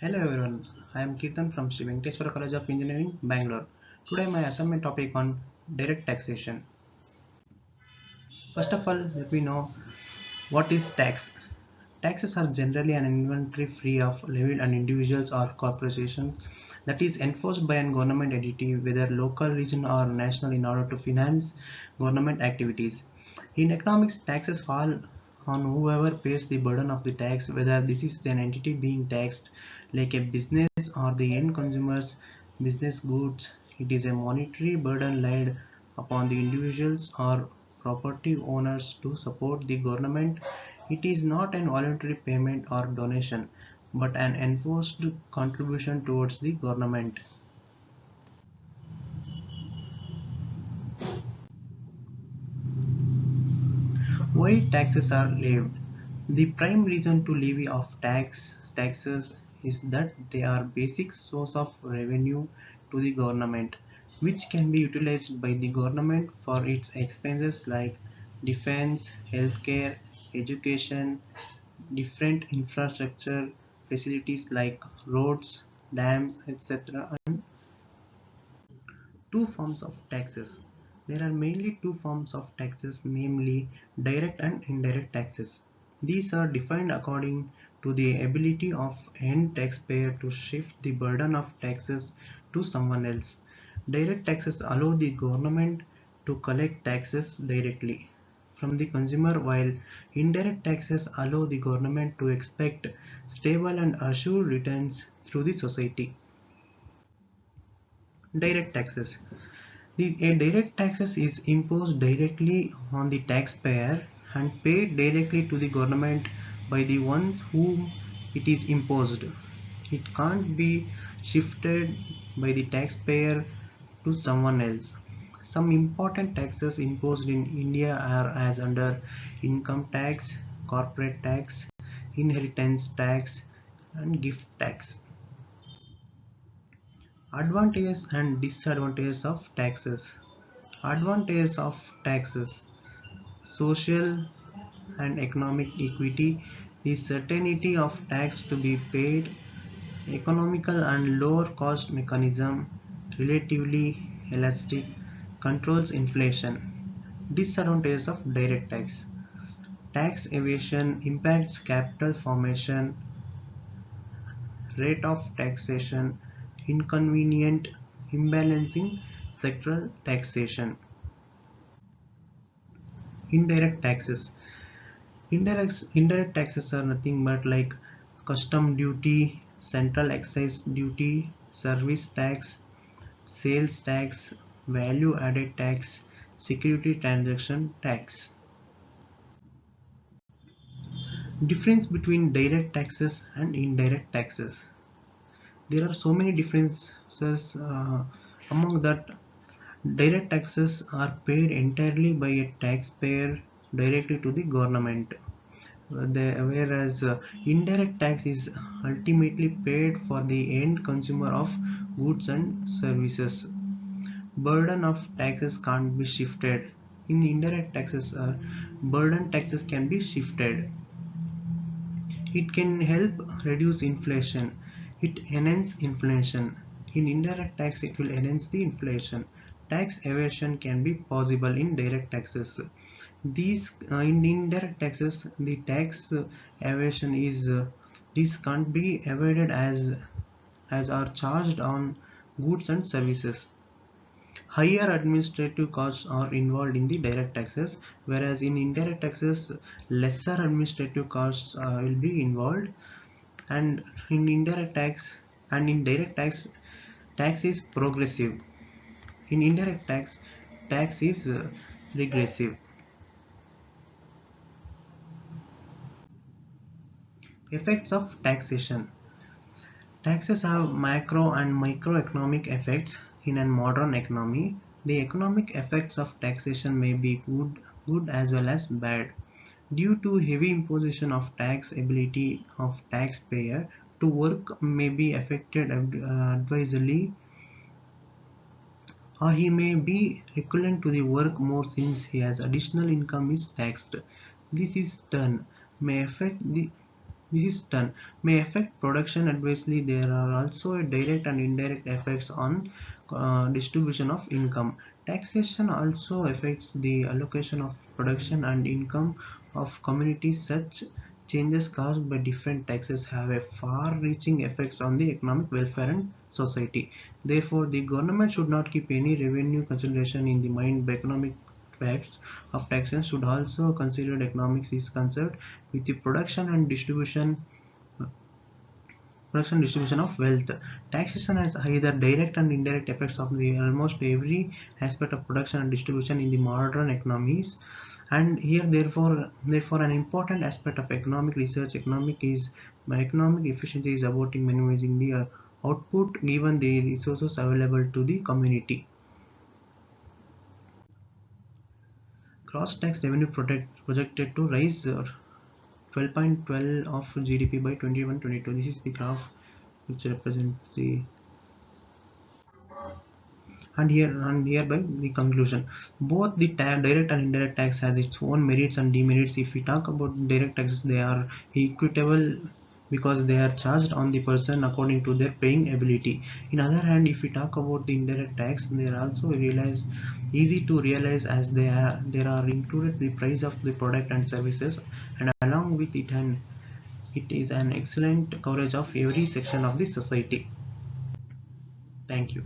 Hello everyone, I am Kirtan from Sri Venkateswara College of Engineering, Bangalore. Today my assignment topic on direct taxation. First of all, let me know what is tax. Taxes are generally an inventory free of levied on individuals or corporations that is enforced by a government entity, whether local, regional or national, in order to finance government activities. In economics, taxes fall on whoever pays the burden of the tax, whether this is an entity being taxed like a business or the end consumers business goods. It is a monetary burden laid upon the individuals or property owners to support the government. It is not an voluntary payment or donation, but an enforced contribution towards the government. Why taxes are levied? The prime reason to levy of taxes is that they are basic source of revenue to the government, which can be utilized by the government for its expenses like defense, healthcare, education, different infrastructure facilities like roads, dams, etc. Two forms of taxes. There are mainly two forms of taxes, namely direct and indirect taxes. These are defined according to the ability of end taxpayer to shift the burden of taxes to someone else. Direct taxes allow the government to collect taxes directly from the consumer, while indirect taxes allow the government to expect stable and assured returns through the society. Direct taxes. A direct taxes is imposed directly on the taxpayer and paid directly to the government by the ones whom it is imposed. It can't be shifted by the taxpayer to someone else. Some important taxes imposed in India are as under income tax, corporate tax, inheritance tax, and gift tax. Advantages and disadvantages of taxes. Advantages of taxes: social and economic equity, the certainty of tax to be paid, economical and lower cost mechanism, relatively elastic, controls inflation. Disadvantages of direct tax: tax evasion impacts capital formation, rate of taxation, inconvenient, imbalancing sectoral taxation. Indirect taxes. Indirect taxes are nothing but like custom duty, central excise duty, service tax, sales tax, value added tax, security transaction tax. Difference between direct taxes and indirect taxes. There are so many differences. Among that, direct taxes are paid entirely by a taxpayer directly to the government. Whereas indirect tax is ultimately paid for the end consumer of goods and services. Burden of taxes can't be shifted. In indirect taxes, burden taxes can be shifted. It can help reduce inflation. It enhances inflation. In indirect tax, it will enhance the inflation. Tax evasion can be possible in direct taxes. These in indirect taxes, the tax evasion is this can't be evaded as are charged on goods and services. Higher administrative costs are involved in the direct taxes, whereas in indirect taxes, lesser administrative costs will be involved. And in indirect tax and in direct tax, tax is progressive. In indirect tax, tax is regressive. Effects of taxation. Taxes have macro and microeconomic effects in a modern economy. The economic effects of taxation may be good as well as bad. Due to heavy imposition of tax, ability of taxpayer to work may be affected advisedly, or he may be equivalent to the work more since he has additional income is taxed. This is turn may affect the this is done may affect production adversely. There are also direct and indirect effects on distribution of income. Taxation also affects the allocation of production and income of communities. Such changes caused by different taxes have a far-reaching effects on the economic welfare and society. Therefore, the government should not keep any revenue consideration in the mind. By economic facts of taxation should also consider economics is concerned with the production distribution of wealth. Taxation has either direct and indirect effects of the almost every aspect of production and distribution in the modern economies. And here, therefore, an important aspect of economic research, economic efficiency is about minimizing the output given the resources available to the community. Gross tax revenue projected to rise 12.12 of GDP by 21-22. This is the graph which represents the, and hereby the conclusion. Both the direct and indirect tax has its own merits and demerits. If we talk about direct taxes, they are equitable because they are charged on the person according to their paying ability. In other hand, if we talk about the indirect tax, they are also easy to realize as there are included the price of the product and services, and along with it, and it is an excellent coverage of every section of the society. Thank you.